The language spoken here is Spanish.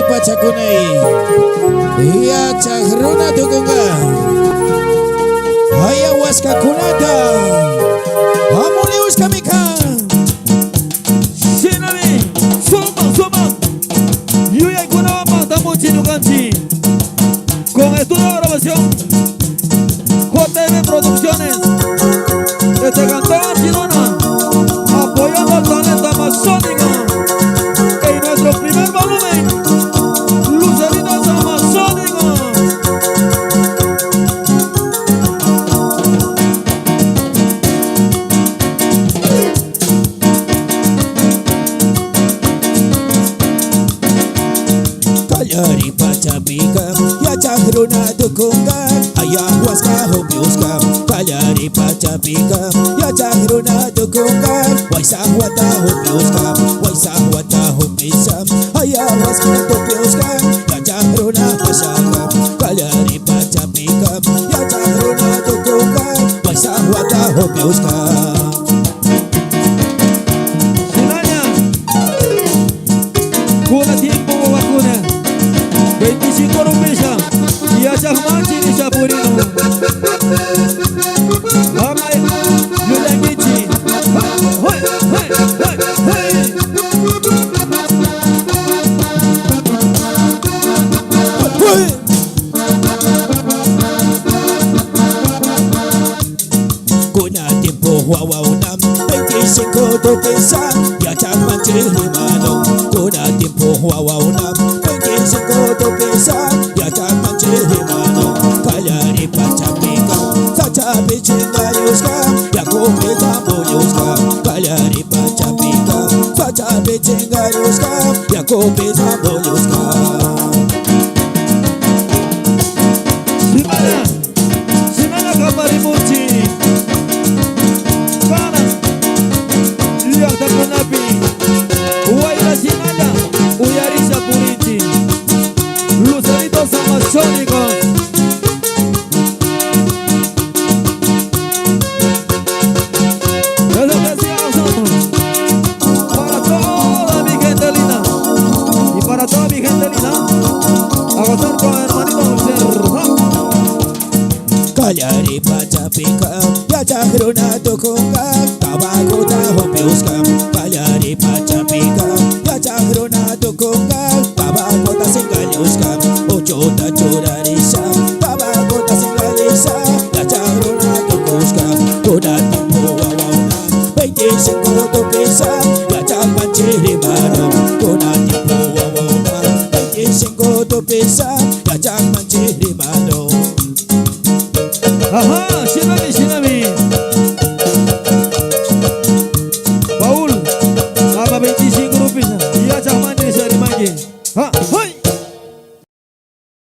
pachakunay yachakruna tukunga ayahuascakunata amuliushkamika Sinami suma yuyaykunawan mantamuchi ñukanchi con estudio de grabación JM Producciones desde Cantón Barcelona apoyando al talento amazónico en nuestro primer volumen Luceritos Amazónicos. Kallari pachapika yachakruna tukunga ayahuasca hopiuska Kallari pachapika yachakruna tukunga waisahuata hopiuska waisahuata hopisa ayahuasca hopiuska yachakruna pasaka Kallari pachapika yachakruna tukunga waisahuata hopiuska Kuna tiempo vacuna 25 rupias y a Chahmachi ni Chapurino Amay Yulangichi Kuna tiempo huawaunam 25 topesa ya chakmanche limano Kuna tiempo huawaunam 25 topesa ya chakmanche limano Kallari pachapika sachapi chingayuska ya kupita moyuska Kallari pachapika sachapi chingayuska ya kupita moyuska Simana Kaparimuchi Kana Liakta Kunapi Uwaira Simana Uyarisha Purichi Luceritos Amazónicos. Es lo que decíamos nosotros. Para toda mi gente linda y para toda mi gente linda a gozar con el hermanito Cerro. Kallari pachapika yachakruna tukunga tabakuta hopiuska Kallari pachapika yachakruna tukunga tabakuta singayuska uchota churarisa tabakuta singalisa yachakruna tukuska Kuna tiempo wawauna 25 topesa yachakmanchirimano Kuna tiempo wawauna 25 topesa yachakmanchirimano Ajá, Shinami. Paul, haga 25 rupias y ya Chahmani se animaje.